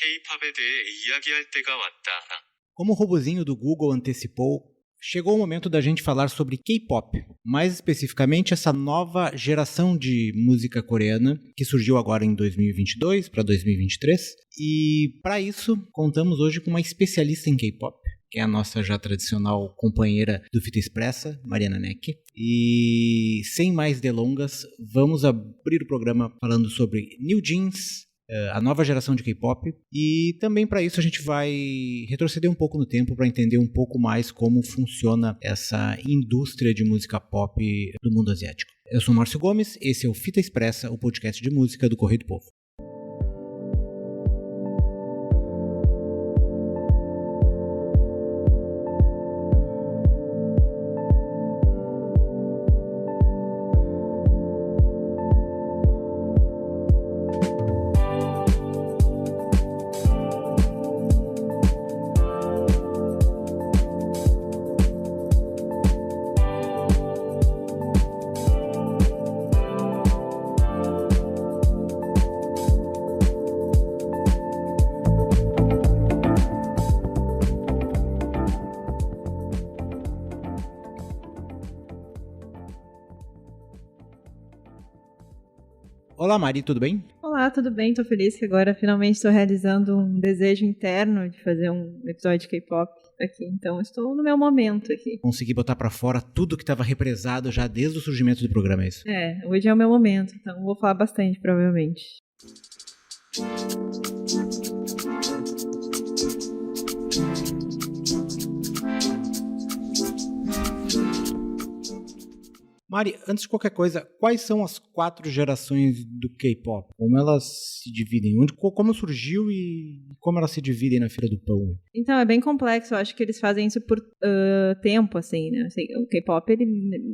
K-팝에 대해 이야기할 때가 왔다. Como o robozinho do Google antecipou, chegou o momento da gente falar sobre K-pop, mais especificamente essa nova geração de música coreana que surgiu agora em 2022 para 2023. E para isso, contamos hoje com uma especialista em K-pop, que é a nossa já tradicional companheira do Fita Expressa, Mariana Neck. E sem mais delongas, vamos abrir o programa falando sobre New Jeans, a nova geração de K-pop, e também para isso a gente vai retroceder um pouco no tempo para entender um pouco mais como funciona essa indústria de música pop do mundo asiático. Eu sou Márcio Gomes, esse é o Fita Expressa, o podcast de música do Correio do Povo. Olá Mari, tudo bem? Olá, tudo bem? Tô feliz que agora finalmente estou realizando um desejo interno de fazer um episódio de K-pop aqui, então estou no meu momento aqui. Consegui botar pra fora tudo que estava represado já desde o surgimento do programa, é isso? Hoje é o meu momento, então vou falar bastante, provavelmente. Mari, antes de qualquer coisa, quais são as 4 gerações do K-pop? Como elas se dividem? Como surgiu e como elas se dividem na fila do pão? Então, é bem complexo. Eu acho que eles fazem isso por tempo, assim, né? Assim, o K-pop, ele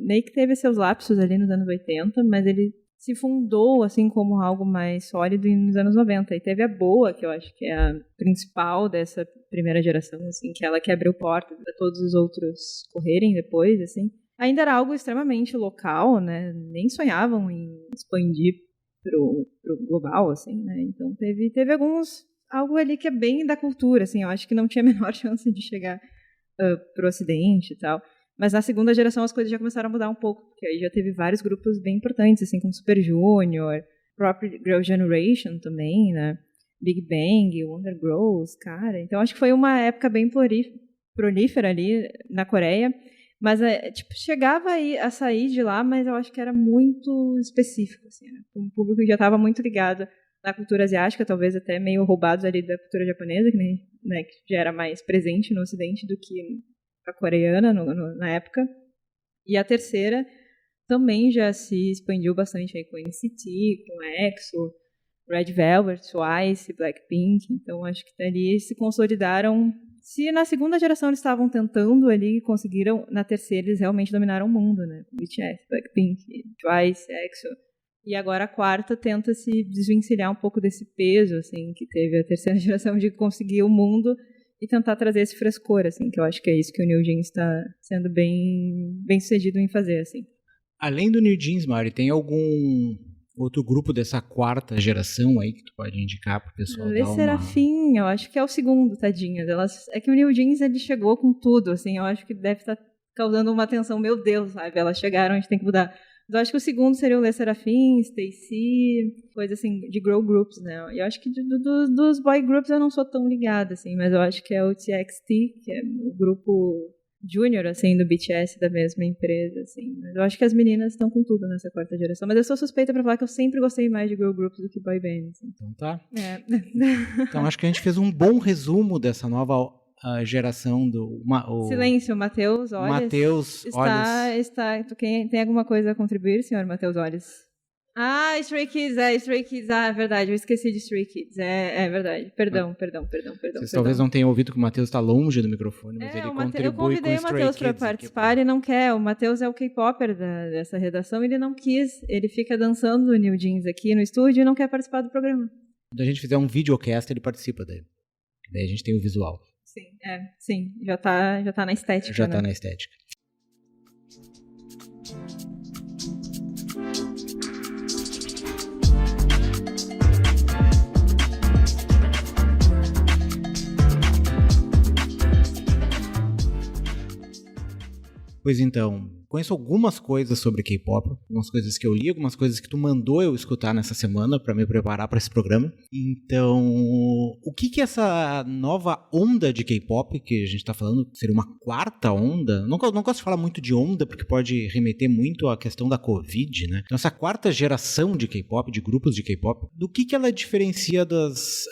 meio que teve seus lapsos ali nos anos 80, mas ele se fundou, assim, como algo mais sólido nos anos 90. E teve a Boa, que eu acho que é a principal dessa primeira geração, assim, que ela que abriu portas para todos os outros correrem depois, assim. Ainda era algo extremamente local, né? Nem sonhavam em expandir pro global, assim, né? Então teve algo ali que é bem da cultura, assim. Eu acho que não tinha a menor chance de chegar pro Ocidente e tal. Mas na segunda geração as coisas já começaram a mudar um pouco, porque aí já teve vários grupos bem importantes, assim, como Super Junior, próprio Girl Generation também, né? Big Bang, Wonder Girls, cara. Então acho que foi uma época bem prolífera ali na Coreia. Mas, chegava a sair de lá, mas eu acho que era muito específico, assim, né? Um público que já estava muito ligado na cultura asiática, talvez até meio roubados ali da cultura japonesa, que, né, que já era mais presente no Ocidente do que a coreana na época. E a terceira também já se expandiu bastante aí com NCT, com EXO, Red Velvet, Twice, Blackpink. Então, acho que ali se consolidaram. Se na segunda geração eles estavam tentando ali, conseguiram, na terceira eles realmente dominaram o mundo, né? BTS, Blackpink, Twice, EXO. E agora a quarta tenta se desvencilhar um pouco desse peso, assim, que teve a terceira geração de conseguir o mundo e tentar trazer esse frescor, assim, que eu acho que é isso que o New Jeans está sendo bem sucedido em fazer, assim. Além do New Jeans, Mari, tem algum outro grupo dessa quarta geração aí que tu pode indicar pro pessoal dar uma... Serafim, eu acho que é o segundo, tadinhas. É que o New Jeans, ele chegou com tudo, assim, eu acho que deve estar causando uma tensão, meu Deus, sabe? Elas chegaram, a gente tem que mudar. Mas eu acho que o segundo seria o Le Serafim, Stacy, coisa assim, de girl groups, né? E eu acho que dos boy groups eu não sou tão ligada, assim, mas eu acho que é o TXT, que é o grupo júnior, assim, do BTS, da mesma empresa, assim. Mas eu acho que as meninas estão com tudo nessa quarta geração. Mas eu sou suspeita pra falar que eu sempre gostei mais de girl groups do que boy bands. Assim. Então tá. Então acho que a gente fez um bom resumo dessa nova geração do... Silêncio, Matheus Olhos. Matheus Olhos. Tem alguma coisa a contribuir, senhor Matheus Olhos? Ah, Stray Kids, é verdade, eu esqueci de Stray Kids, é verdade, perdão. Vocês talvez não tenham ouvido que o Matheus está longe do microfone, mas ele contribui com o Stray Kids. Eu convidei o Matheus para participar, ele não quer, o Matheus é o K-Popper dessa redação, ele não quis, ele fica dançando o New Jeans aqui no estúdio e não quer participar do programa. Quando a gente fizer um videocast, ele participa dele, daí a gente tem o visual. Sim, já tá na estética. Já tá na estética. Pois então, conheço algumas coisas sobre K-pop, algumas coisas que eu li, algumas coisas que tu mandou eu escutar nessa semana para me preparar para esse programa. Então, o que é essa nova onda de K-pop que a gente tá falando? Seria uma quarta onda? Não gosto de falar muito de onda, porque pode remeter muito à questão da Covid, né? Então, essa quarta geração de K-pop, de grupos de K-pop, do que ela diferencia das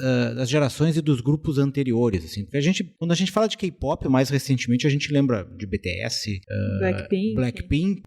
gerações e dos grupos anteriores, assim? Porque quando a gente fala de K-pop, mais recentemente, a gente lembra de BTS,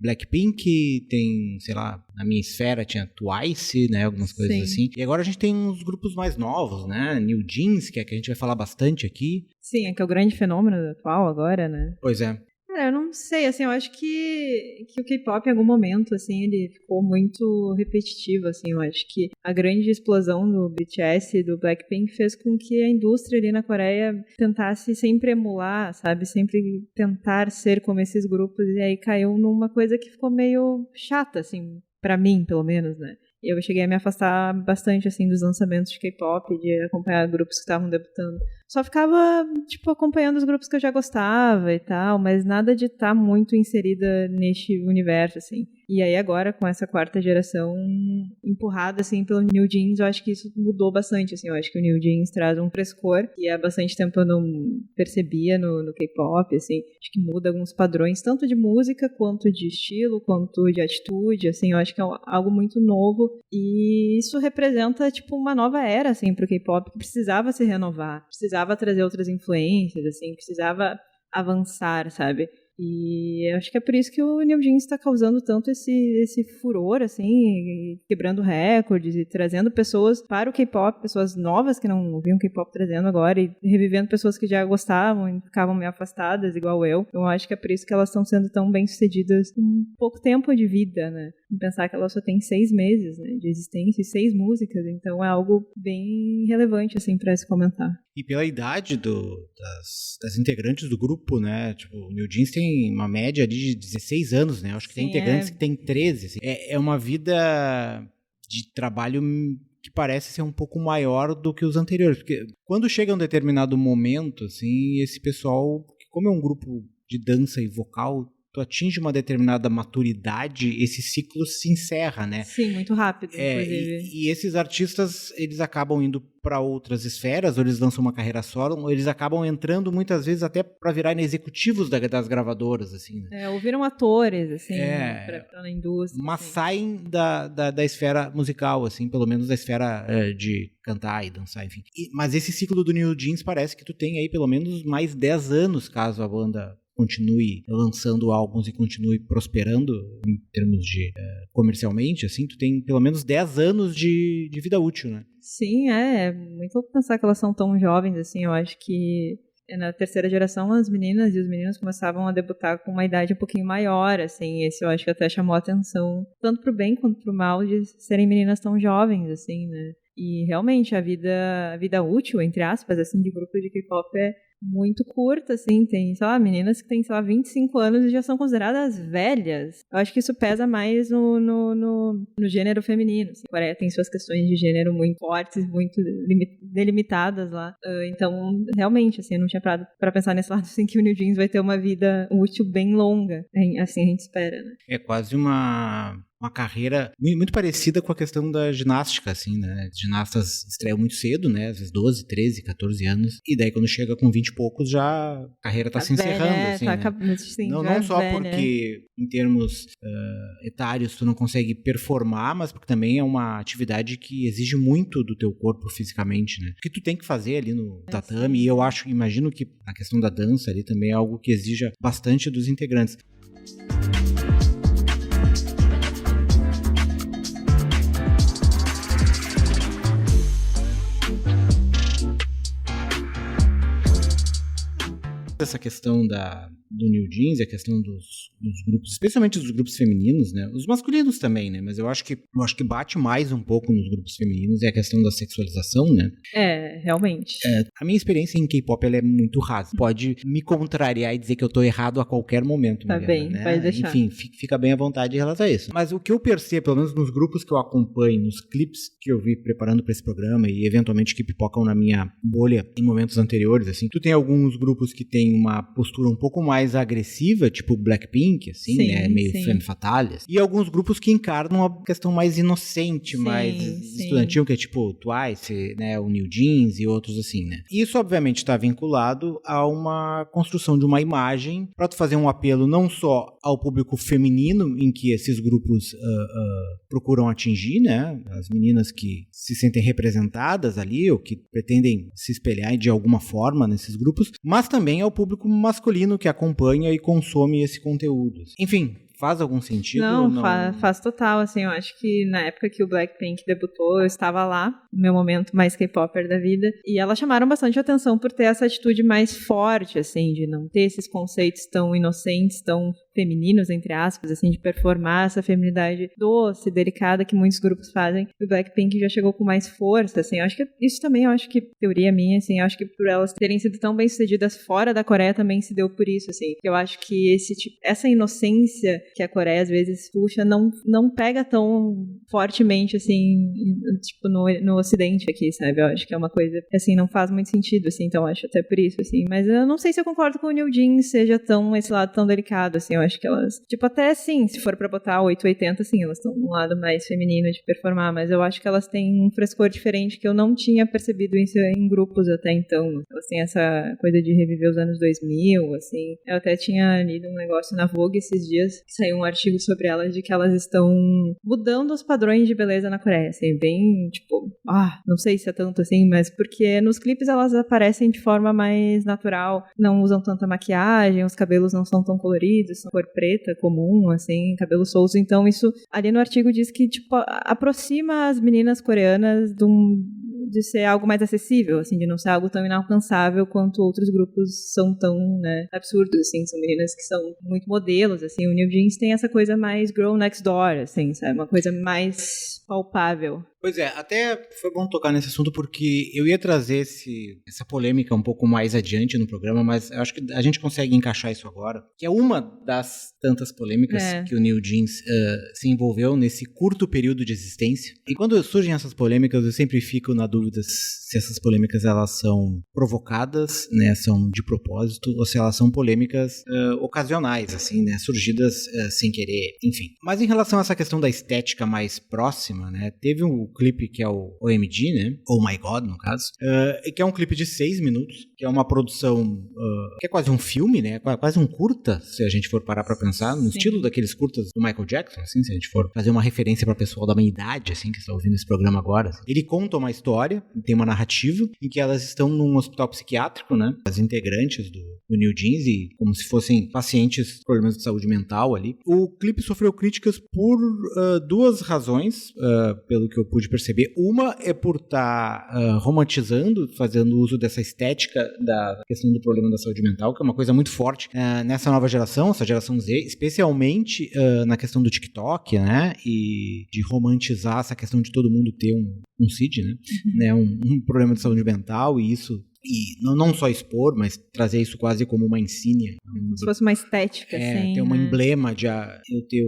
Blackpink, tem, sei lá, na minha esfera tinha Twice, né, algumas coisas assim. E agora a gente tem uns grupos mais novos, né, New Jeans, que é que a gente vai falar bastante aqui. Sim, é que é o grande fenômeno atual agora, né? Pois é. Cara, eu não sei, assim, eu acho que o K-pop em algum momento, assim, ele ficou muito repetitivo, assim, eu acho que a grande explosão do BTS e do Blackpink fez com que a indústria ali na Coreia tentasse sempre emular, sabe, sempre tentar ser como esses grupos, e aí caiu numa coisa que ficou meio chata, assim, pra mim, pelo menos, né. Eu cheguei a me afastar bastante, assim, dos lançamentos de K-pop, de acompanhar grupos que estavam debutando. Só ficava, tipo, acompanhando os grupos que eu já gostava e tal, mas nada de estar muito inserida neste universo, assim. E aí agora, com essa quarta geração empurrada, assim, pelo New Jeans, eu acho que isso mudou bastante, assim. Eu acho que o New Jeans traz um frescor que há bastante tempo eu não percebia no K-pop, assim. Acho que muda alguns padrões, tanto de música, quanto de estilo, quanto de atitude, assim. Eu acho que é algo muito novo e isso representa, tipo, uma nova era, assim, pro K-pop, que precisava se renovar, precisava trazer outras influências, assim, precisava avançar, sabe? E acho que é por isso que o New Jeans está causando tanto esse furor, assim, quebrando recordes e trazendo pessoas para o K-pop, pessoas novas que não ouviam K-pop trazendo agora e revivendo pessoas que já gostavam e ficavam meio afastadas, igual eu. Então acho que é por isso que elas estão sendo tão bem sucedidas com pouco tempo de vida, né? Pensar que ela só tem 6 meses, né, de existência e 6 músicas, então é algo bem relevante, assim, para se comentar. E pela idade das integrantes do grupo, né, tipo, o New Jeans tem uma média ali de 16 anos, né, acho que tem integrantes que tem 13, assim. É uma vida de trabalho que parece ser um pouco maior do que os anteriores, porque quando chega um determinado momento, assim, esse pessoal, como é um grupo de dança e vocal, tu atinge uma determinada maturidade, esse ciclo se encerra, né? Sim, muito rápido, inclusive. E esses artistas, eles acabam indo para outras esferas, ou eles lançam uma carreira solo, ou eles acabam entrando muitas vezes até para virarem executivos das gravadoras, assim, né? Ou viram atores, assim, pra estar na indústria. Mas assim. saem da esfera musical, assim, pelo menos da esfera de cantar e dançar, enfim. Mas esse ciclo do New Jeans parece que tu tem aí pelo menos mais 10 anos, caso a banda continue lançando álbuns e continue prosperando em termos de comercialmente, assim, tu tem pelo menos 10 anos de vida útil, né? Sim, é muito louco pensar que elas são tão jovens, assim, eu acho que na terceira geração as meninas e os meninos começavam a debutar com uma idade um pouquinho maior, assim, esse eu acho que até chamou a atenção, tanto pro bem quanto pro mal, de serem meninas tão jovens, assim, né? E realmente a vida útil, entre aspas, assim, de grupo de K-pop é muito curta, assim, tem, sei lá, meninas que têm, sei lá, 25 anos e já são consideradas velhas. Eu acho que isso pesa mais no gênero feminino, assim. A Coreia tem suas questões de gênero muito fortes, muito delimitadas lá. Então, realmente, assim, eu não tinha parado pra pensar nesse lado, assim, que o New Jeans vai ter uma vida útil bem longa, assim a gente espera, né? É quase uma carreira muito parecida com a questão da ginástica, assim, né? As ginastas estreiam muito cedo, né? Às vezes 12, 13, 14 anos. E daí quando chega com 20 e poucos, já a carreira tá se encerrando, assim, né? Sim, não só porque em termos etários tu não consegue performar, mas porque também é uma atividade que exige muito do teu corpo fisicamente, né? O que tu tem que fazer ali no tatame, e eu imagino que a questão da dança ali também é algo que exija bastante dos integrantes. Essa questão do New Jeans, a questão dos grupos, especialmente dos grupos femininos, né? Os masculinos também, né? Mas eu acho que bate mais um pouco nos grupos femininos é a questão da sexualização, né? Realmente. A minha experiência em K-pop ela é muito rasa. Pode me contrariar e dizer que eu tô errado a qualquer momento, Tá Mariana, bem, né? pode deixar. Enfim, fica bem à vontade em relação a isso. Mas o que eu percebo, pelo menos nos grupos que eu acompanho, nos clipes que eu vi preparando para esse programa e eventualmente que pipocam na minha bolha em momentos anteriores, assim, tu tem alguns grupos que tem uma postura um pouco mais agressiva, tipo Blackpink, Blackpink, assim, Sim, né? Meio sim. femme fatale. E alguns grupos que encarnam uma questão mais inocente, Sim, mais sim. estudantil, que é tipo Twice, né? O New Jeans e outros assim, né? Isso, obviamente, está vinculado a uma construção de uma imagem para tu fazer um apelo não só ao público feminino, em que esses grupos procuram atingir, né? As meninas que se sentem representadas ali, ou que pretendem se espelhar de alguma forma nesses grupos, mas também ao público masculino que acompanha e consome esse conteúdo. Enfim, faz algum sentido? Não, faz total, assim, eu acho que na época que o Blackpink debutou, eu estava lá, no meu momento mais K-popper da vida, e elas chamaram bastante atenção por ter essa atitude mais forte, assim, de não ter esses conceitos tão inocentes, tão femininos, entre aspas, assim, de performar essa feminidade doce, delicada que muitos grupos fazem. E o Blackpink já chegou com mais força, assim, eu acho que isso também, eu acho que, teoria minha, assim, eu acho que por elas terem sido tão bem-sucedidas fora da Coreia também se deu por isso, assim. Eu acho que essa inocência que a Coreia às vezes puxa não pega tão fortemente, assim, tipo, no Ocidente aqui, sabe? Eu acho que é uma coisa que, assim, não faz muito sentido, assim, então eu acho até por isso, assim. Mas eu não sei se eu concordo com o New Jeans seja esse lado tão delicado, assim, eu acho que elas, tipo, até assim, se for pra botar 880, assim, elas estão num lado mais feminino de performar, mas eu acho que elas têm um frescor diferente que eu não tinha percebido isso em grupos até então. Elas têm essa coisa de reviver os anos 2000, assim. Eu até tinha lido um negócio na Vogue esses dias, que saiu um artigo sobre elas, de que elas estão mudando os padrões de beleza na Coreia, assim, bem, tipo, não sei se é tanto assim, mas porque nos clipes elas aparecem de forma mais natural, não usam tanta maquiagem, os cabelos não são tão coloridos, são cor preta comum, assim, cabelo solto, então isso, ali no artigo diz que, tipo, aproxima as meninas coreanas de ser algo mais acessível, assim, de não ser algo tão inalcançável quanto outros grupos são tão, né, absurdos, assim, são meninas que são muito modelos, assim, o New Jeans tem essa coisa mais girl next door, assim, sabe, uma coisa mais palpável. Pois é, até foi bom tocar nesse assunto porque eu ia trazer essa polêmica um pouco mais adiante no programa, mas eu acho que a gente consegue encaixar isso agora, que é uma das tantas polêmicas que o New Jeans se envolveu nesse curto período de existência. E quando surgem essas polêmicas, eu sempre fico na dúvida se essas polêmicas elas são provocadas, né, são de propósito, ou se elas são polêmicas ocasionais, assim, né, surgidas sem querer, enfim. Mas em relação a essa questão da estética mais próxima, né, teve um clipe que é o OMG, né? Oh My God, no caso. Que é um clipe de 6 minutos, que é uma produção que é quase um filme, né? Quase um curta, se a gente for parar pra pensar, no estilo daqueles curtas do Michael Jackson, assim, se a gente for fazer uma referência pra pessoal da minha idade, assim, que está ouvindo esse programa agora. Assim. Ele conta uma história, tem uma narrativa, em que elas estão num hospital psiquiátrico, né? As integrantes do New Jeans, e como se fossem pacientes com problemas de saúde mental ali. O clipe sofreu críticas por duas razões, pelo que eu pude perceber. Uma é por estar romantizando, fazendo uso dessa estética da questão do problema da saúde mental, que é uma coisa muito forte nessa nova geração, essa geração Z, especialmente na questão do TikTok, né, e de romantizar essa questão de todo mundo ter um CID, né, um problema de saúde mental, e isso e não só expor, mas trazer isso quase como uma insígnia. Como se fosse uma estética, assim. Ter um emblema de eu ter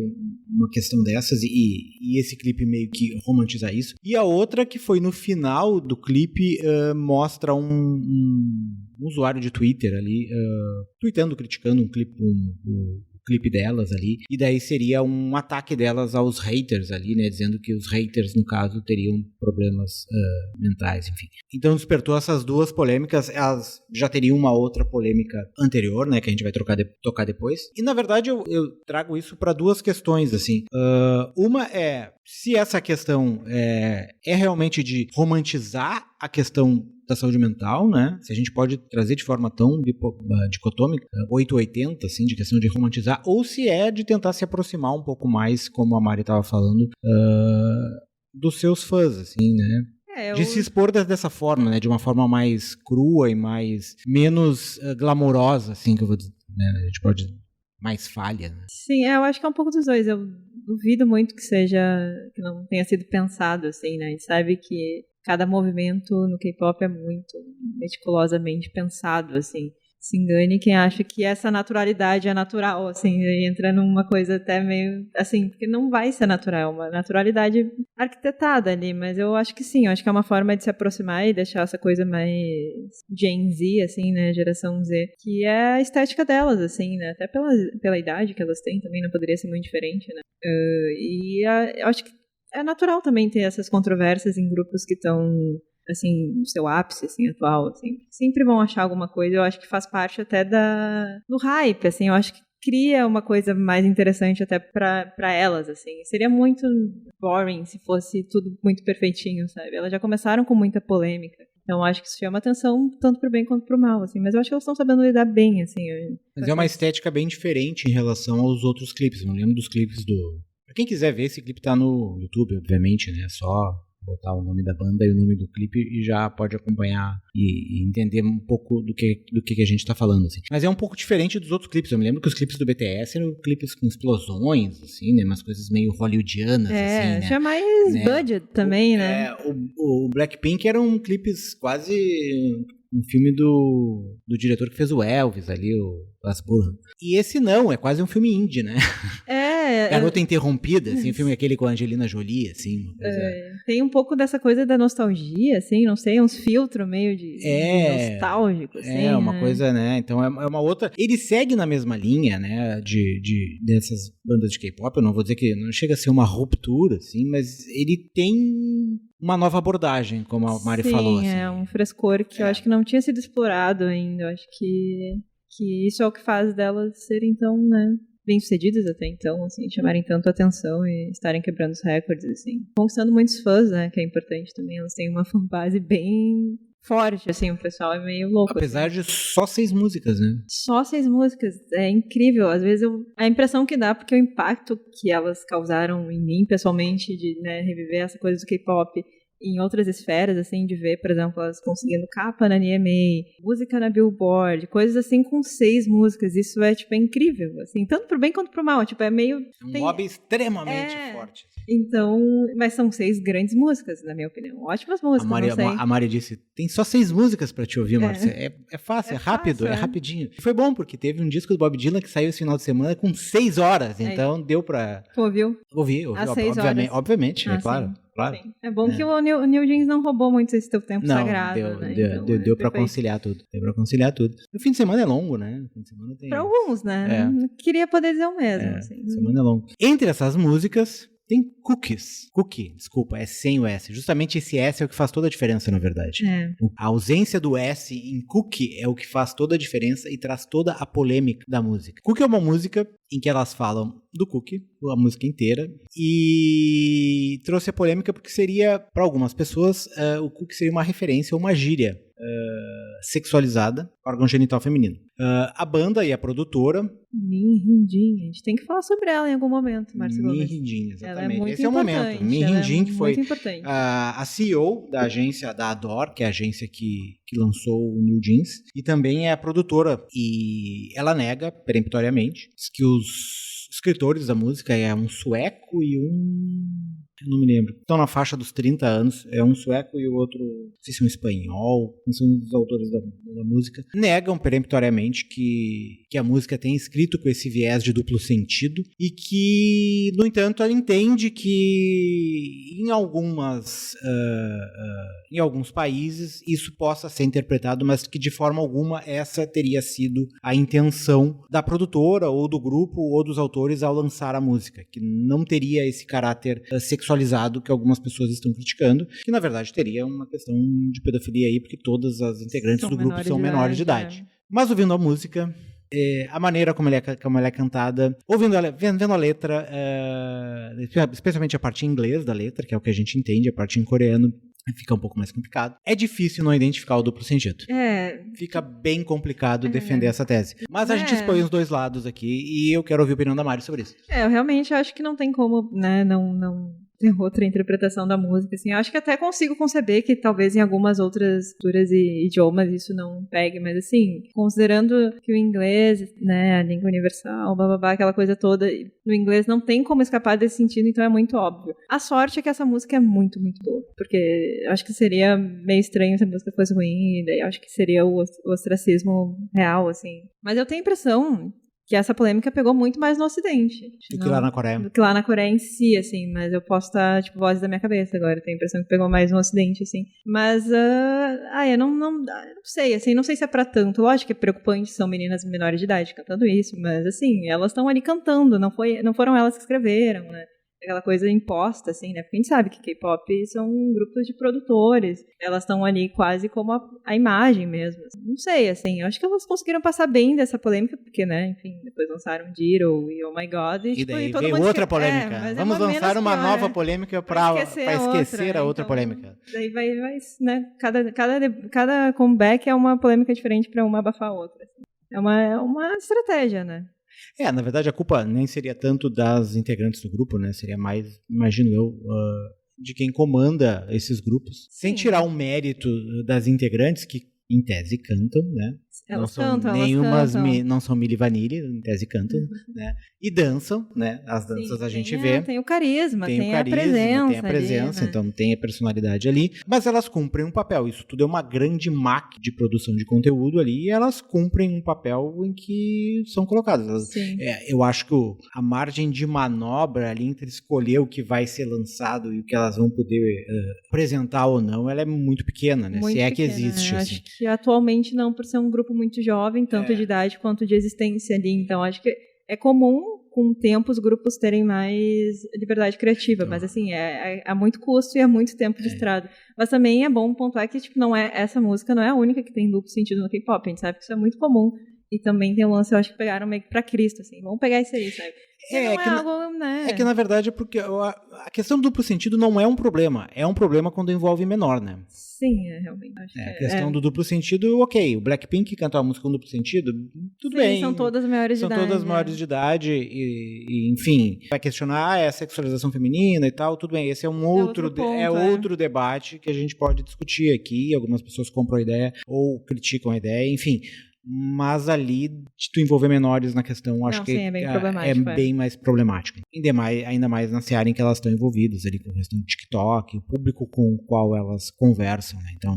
uma questão dessas e esse clipe meio que romantizar isso. E a outra que foi no final do clipe mostra um usuário de Twitter ali tweetando, criticando o clipe delas ali, e daí seria um ataque delas aos haters ali, né, dizendo que os haters, no caso, teriam problemas mentais, enfim. Então despertou essas duas polêmicas, elas já teriam uma outra polêmica anterior, né, que a gente vai tocar depois, e na verdade eu trago isso para duas questões, assim. Uma é se essa questão é realmente de romantizar a questão da saúde mental, né? Se a gente pode trazer de forma tão dicotômica, 880, assim, de questão de romantizar, ou se é de tentar se aproximar um pouco mais, como a Mari estava falando, dos seus fãs, assim, né? De se expor dessa forma, né? De uma forma mais crua e menos glamourosa, assim, que eu vou dizer, né? A gente pode mais falha, né? Sim, eu acho que é um pouco dos dois. Eu duvido muito que não tenha sido pensado, assim, né? A gente sabe que cada movimento no K-pop é muito meticulosamente pensado, assim. se engane quem acha que essa naturalidade é natural, assim, entra numa coisa até meio, assim, porque não vai ser natural, uma naturalidade arquitetada ali, mas eu acho que sim, eu acho que é uma forma de se aproximar e deixar essa coisa mais Gen Z, assim, né, geração Z, que é a estética delas, assim, né, até pela idade que elas têm também, não poderia ser muito diferente, né, eu acho que é natural também ter essas controvérsias em grupos que estão, assim, no seu ápice, assim, atual, assim. Sempre vão achar alguma coisa, eu acho que faz parte até do hype, assim, eu acho que cria uma coisa mais interessante até pra elas, assim. Seria muito boring se fosse tudo muito perfeitinho, sabe? Elas já começaram com muita polêmica. Então, acho que isso chama atenção tanto pro bem quanto pro mal, assim. Mas eu acho que elas estão sabendo lidar bem, assim. Mas é uma estética bem diferente em relação aos outros clipes. Eu não lembro dos clipes do... Pra quem quiser ver, esse clipe tá no YouTube, obviamente, né? É só botar o nome da banda e o nome do clipe e já pode acompanhar e entender um pouco do que a gente tá falando, assim. Mas é um pouco diferente dos outros clipes. Eu me lembro que os clipes do BTS eram clipes com explosões, assim, né? Umas coisas meio hollywoodianas, assim, né? Tinha mais budget também, né? O Blackpink eram clipes quase um filme do diretor que fez o Elvis ali, o Baz Luhrmann. E esse não, é quase um filme indie, né? Garota Interrompida, assim, o filme aquele com a Angelina Jolie, assim. Uma coisa... Tem um pouco dessa coisa da nostalgia, assim, não sei, uns filtros meio de nostálgico, assim. É, uma coisa, né? Então é uma outra... Ele segue na mesma linha, né, dessas bandas de K-pop. Eu não vou dizer que não chega a ser uma ruptura, assim, mas ele tem uma nova abordagem, como a Mari falou. Sim, é um frescor que eu acho que não tinha sido explorado ainda. Eu acho que isso é o que faz delas serem tão, né, bem-sucedidas até então, assim, chamarem tanto atenção e estarem quebrando os recordes, assim. Conquistando muitos fãs, né, que é importante também. Elas têm uma fanbase bem forte, assim, o pessoal é meio louco. Apesar assim. de só 6 músicas, né? Só 6 músicas, é incrível. Às vezes a impressão que dá, porque o impacto que elas causaram em mim, pessoalmente, de, né, reviver essa coisa do K-pop em outras esferas, assim, de ver, por exemplo, elas conseguindo capa na NMA, música na Billboard, coisas assim com 6 músicas. Isso é, tipo, é incrível, assim, tanto pro bem quanto pro mal, tipo, é meio... Um lobby extremamente forte. Então, mas são 6 grandes músicas, na minha opinião. Ótimas músicas, não sei. A Mari disse, tem só 6 músicas pra te ouvir, Márcia. É fácil, é rápido, é rapidinho. E foi bom, porque teve um disco do Bob Dylan que saiu esse final de semana com 6 horas, então deu pra... Tu ouviu? Ouvi, às 6 horas. Obviamente, é claro. Claro. Sim. É bom que o New Jeans não roubou muito esse teu tempo sagrado, né? Deu pra conciliar tudo. O fim de semana é longo, né? O fim de semana tem... Pra alguns, né? Não queria poder dizer o mesmo. Fim de semana é longo. Entre essas músicas, tem Cookies. Cookie, desculpa, é sem o S. Justamente esse S é o que faz toda a diferença, na verdade. A ausência do S em Cookie é o que faz toda a diferença e traz toda a polêmica da música. Cookie é uma música em que elas falam do Cookie, a música inteira, e trouxe a polêmica porque seria, para algumas pessoas, o Cookie seria uma referência ou uma gíria sexualizada, órgão genital feminino. A banda e a produtora... Min Hindin, a gente tem que falar sobre ela em algum momento, Márcio Gomes. Min Hindin, exatamente. Ela é muito Esse é o momento. Min Hindin, que foi a CEO da agência da Adore, que é a agência que lançou o New Jeans, e também é a produtora. E ela nega, peremptoriamente, que os escritores da música é um sueco e eu não me lembro. Estão na faixa dos 30 anos. É um sueco e o outro, não sei se é um espanhol. Não são os autores da música. Negam peremptoriamente que a música tem escrito com esse viés de duplo sentido. E que, no entanto, ela entende que em alguns países isso possa ser interpretado, mas que de forma alguma essa teria sido a intenção da produtora ou do grupo ou dos autores ao lançar a música. Que não teria esse caráter sexualizado que algumas pessoas estão criticando, que na verdade teria uma questão de pedofilia aí, porque todas as integrantes do grupo são menores de idade. Mas ouvindo a música, a maneira como ela é cantada, vendo a letra, especialmente a parte em inglês da letra, que é o que a gente entende, a parte em coreano fica um pouco mais complicado. É difícil não identificar o duplo sentido. Fica bem complicado defender essa tese. Mas a gente expõe os dois lados aqui e eu quero ouvir a opinião da Mari sobre isso. Eu realmente acho que não tem como, né, não ter outra interpretação da música, assim. Eu acho que até consigo conceber que talvez em algumas outras culturas e idiomas isso não pegue, mas assim, considerando que o inglês, né, a língua universal, bababá, aquela coisa toda, no inglês não tem como escapar desse sentido, então é muito óbvio. A sorte é que essa música é muito, muito boa, porque eu acho que seria meio estranho se a música fosse ruim, e daí eu acho que seria o ostracismo real, assim. Mas eu tenho a impressão que essa polêmica pegou muito mais no Ocidente. Do que lá na Coreia. Do que lá na Coreia em si, assim. Mas eu posso estar, tipo, vozes da minha cabeça agora. Eu tenho a impressão que pegou mais no Ocidente, assim. Mas, eu não sei, assim. Não sei se é pra tanto. Lógico que é preocupante, são meninas menores de idade cantando isso. Mas, assim, elas estão ali cantando. Não foram elas que escreveram, né? Aquela coisa imposta, assim, né? Porque a gente sabe que K-pop são grupos de produtores. Elas estão ali quase como a imagem mesmo. Não sei, assim, eu acho que elas conseguiram passar bem dessa polêmica, porque, né, enfim, depois lançaram Jiro e Oh My God. E tipo, daí todo veio mundo outra polêmica. Vamos lançar uma nova polêmica pra esquecer a outra então, polêmica. Daí vai, né, cada comeback é uma polêmica diferente pra uma abafar a outra. Assim. É uma estratégia, né? Na verdade, a culpa nem seria tanto das integrantes do grupo, né? Seria mais, imagino eu, de quem comanda esses grupos. Sim. Sem tirar o mérito das integrantes, que em tese cantam, né? Elas não cantam. Não são Milli Vanilli, em tese cantam, né? E dançam, né? As danças Sim, a gente vê. Tem o carisma, tem a presença ali, né? Então tem a personalidade ali. Mas elas cumprem um papel. Isso tudo é uma grande máquina de produção de conteúdo ali, e elas cumprem um papel em que são colocadas. Eu acho que a margem de manobra ali entre escolher o que vai ser lançado e o que elas vão poder apresentar ou não, ela é muito pequena, né? Muito se é pequena, que existe. Assim. Acho que atualmente não, por ser um grupo muito jovem, tanto de idade quanto de existência ali. Então, acho que é comum, com o tempo, os grupos terem mais liberdade criativa. Mas, assim, há muito custo e há muito tempo de estrada. Mas também é bom pontuar que, tipo, essa música não é a única que tem duplo sentido no K-pop. A gente sabe que isso é muito comum. E também tem um lance, eu acho que pegaram meio que pra Cristo, assim. Vamos pegar isso aí, sabe? É que, na verdade, porque a questão do duplo sentido não é um problema. É um problema quando envolve menor, né? Sim, realmente. Acho a questão do duplo sentido, ok. O Blackpink cantou uma música com duplo sentido, tudo bem. São todas maiores de idade. São todas maiores de idade e, enfim, vai questionar a sexualização feminina e tal, tudo bem. Esse é outro debate que a gente pode discutir aqui. Algumas pessoas compram a ideia ou criticam a ideia, enfim. Mas ali, de tu envolver menores na questão, acho que é bem problemático. Bem mais problemático. Ainda mais na seara em que elas estão envolvidas, ali com a questão do TikTok, o público com o qual elas conversam, né? Então,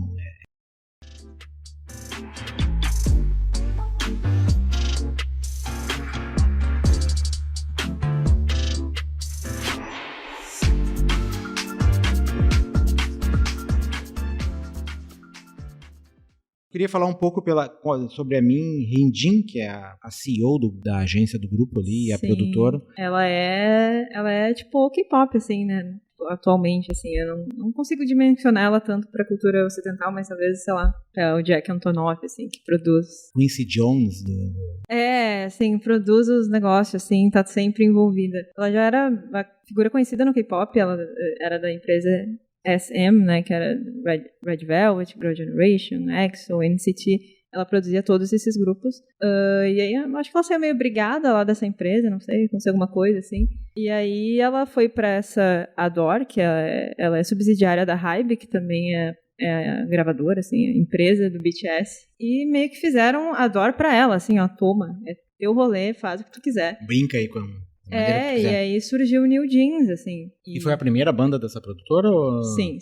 Queria falar um pouco sobre a Min Hyun-jin, que é a CEO da agência do grupo ali, a produtora. Ela é tipo K-pop, assim, né? Atualmente, assim, eu não consigo dimensionar ela tanto pra cultura ocidental, mas talvez, sei lá, pra o Jack Antonoff, assim, que produz... Quincy Jones. assim, produz os negócios, assim, tá sempre envolvida. Ela já era uma figura conhecida no K-pop, ela era da empresa SM, né, que era Red Velvet, Girl Generation, EXO, NCT, ela produzia todos esses grupos, e aí eu acho que ela saiu meio brigada lá dessa empresa, não sei, aconteceu alguma coisa assim, e aí ela foi pra essa Adore, que ela é subsidiária da HYBE, que também é a gravadora, assim, a empresa do BTS, e meio que fizeram a Adore pra ela, assim, ó, toma, é teu rolê, faz o que tu quiser. Brinca aí com e aí surgiu o New Jeans, assim. E foi a primeira banda dessa produtora? Ou... Sim.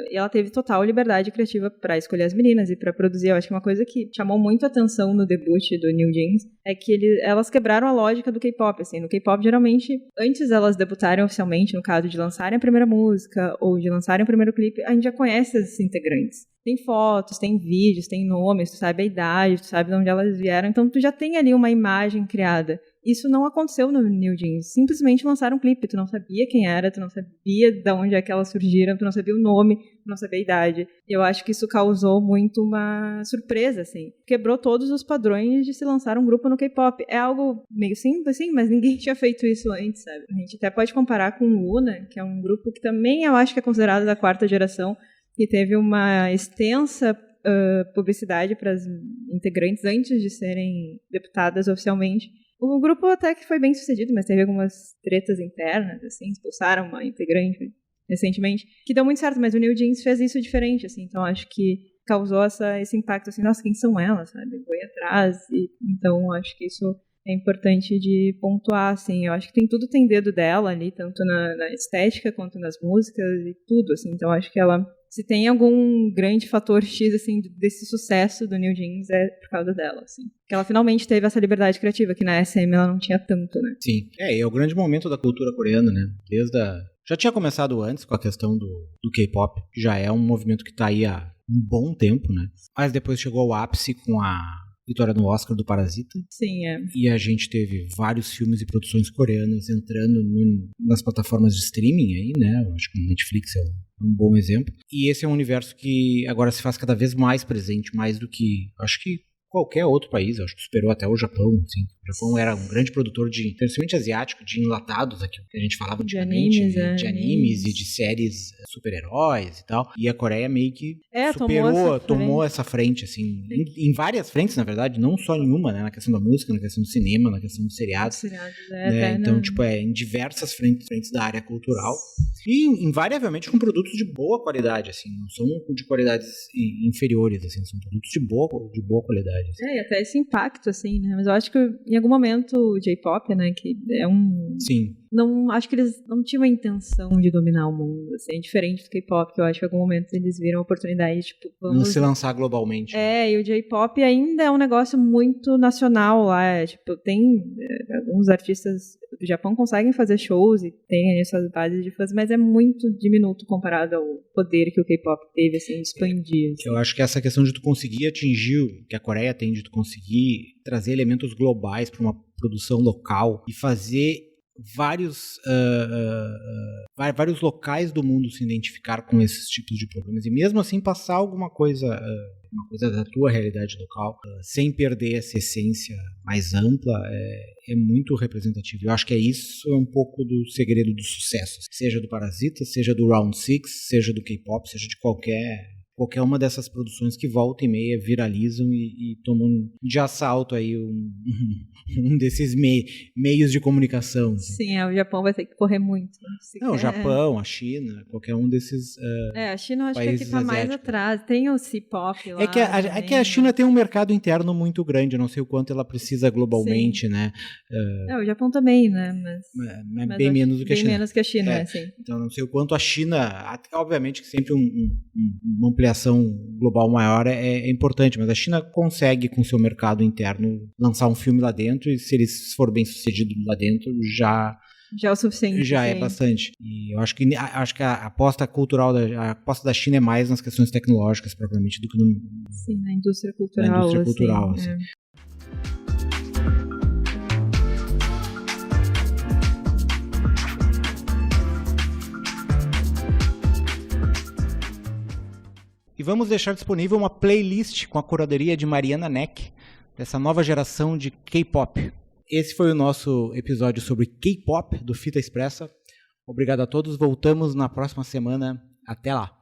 E ela teve total liberdade criativa pra escolher as meninas e pra produzir. Eu acho que uma coisa que chamou muito atenção no debut do New Jeans é que elas quebraram a lógica do K-pop, assim. No K-pop, geralmente, antes elas debutarem oficialmente, no caso de lançarem a primeira música ou de lançarem o primeiro clipe, a gente já conhece as integrantes. Tem fotos, tem vídeos, tem nomes, tu sabe a idade, tu sabe de onde elas vieram, então tu já tem ali uma imagem criada. Isso não aconteceu no New Jeans. Simplesmente lançaram um clipe. Tu não sabia quem era, tu não sabia de onde é que elas surgiram, tu não sabia o nome, tu não sabia a idade. E eu acho que isso causou muito uma surpresa, assim. Quebrou todos os padrões de se lançar um grupo no K-pop. É algo meio simples, assim, mas ninguém tinha feito isso antes, sabe? A gente até pode comparar com o UNA, que é um grupo que também eu acho que é considerado da quarta geração, que teve uma extensa publicidade para as integrantes antes de serem deputadas oficialmente. O grupo até que foi bem sucedido, mas teve algumas tretas internas, assim, expulsaram uma integrante recentemente, que deu muito certo, mas o New Jeans fez isso diferente, assim, então acho que causou esse impacto, assim, nossa, quem são elas, sabe? Foi atrás, então acho que isso é importante de pontuar, assim, eu acho que tem dedo dela ali, tanto na estética quanto nas músicas e tudo, assim, então acho que ela, se tem algum grande fator X, assim, desse sucesso do New Jeans é por causa dela, assim. Que ela finalmente teve essa liberdade criativa, que na SM ela não tinha tanto, né? Sim, é o grande momento da cultura coreana, né? Já tinha começado antes com a questão do K-pop, que já é um movimento que tá aí há um bom tempo, né? Mas depois chegou ao ápice com a vitória no Oscar do Parasita. Sim, é. E a gente teve vários filmes e produções coreanas entrando nas plataformas de streaming aí, né? Eu acho que o Netflix é um bom exemplo. E esse é um universo que agora se faz cada vez mais presente, mais do que, acho que qualquer outro país, acho que superou até o Japão, assim. O Japão era um grande produtor principalmente asiático, de enlatados, aquilo que a gente falava antigamente, de animes e de séries super-heróis e tal. E a Coreia meio que tomou essa frente, assim, em várias frentes, na verdade, não só em uma, né, na questão da música, na questão do cinema, na questão dos seriados. Né? Então, tipo, em diversas frentes da área cultural. E invariavelmente com produtos de boa qualidade, assim, não são de qualidades inferiores, assim, são produtos de boa qualidade. Assim. E até esse impacto, assim, né? Mas eu acho que em algum momento o J-pop, né, que é um... Sim. Não, acho que eles não tinham a intenção de dominar o mundo, assim, é diferente do K-pop, que eu acho que em algum momento eles viram a oportunidade, tipo, vamos se lançar globalmente. E o J-pop ainda é um negócio muito nacional lá, tipo, tem alguns artistas do Japão conseguem fazer shows e tem essas bases de fãs, mas é muito diminuto comparado ao poder que o K-pop teve, assim, de expandir. Assim. Eu acho que essa questão de tu conseguir atingir, que a Coreia tem, de tu conseguir trazer elementos globais para uma produção local e fazer vários locais do mundo se identificar com esses tipos de problemas e mesmo assim passar alguma coisa da tua realidade local sem perder essa essência mais ampla é muito representativo. Eu acho que isso é um pouco do segredo do sucesso, seja do Parasita, seja do Round 6, seja do K-pop, seja de qualquer uma dessas produções que volta e meia viralizam e tomam de assalto aí um desses meios de comunicação. Assim. Sim, o Japão vai ter que correr muito. Não, o Japão, a China, qualquer um desses a China eu acho países que está mais atrás. Tem o C-pop lá. É que a China tem um mercado interno muito grande, eu não sei o quanto ela precisa globalmente, sim. Né? O Japão também, né? Mas bem menos do que a China. Bem menos que a China, sim. Então não sei o quanto a China, obviamente que sempre uma ampliação global maior é importante, mas a China consegue com seu mercado interno lançar um filme lá dentro e se ele for bem sucedido lá dentro já é o suficiente. Já é bastante. E eu acho que a aposta cultural, a aposta da China é mais nas questões tecnológicas propriamente do que na indústria cultural. Assim. E vamos deixar disponível uma playlist com a curadoria de Mariana Neck, dessa nova geração de K-pop. Esse foi o nosso episódio sobre K-pop do Fita Expressa. Obrigado a todos. Voltamos na próxima semana. Até lá.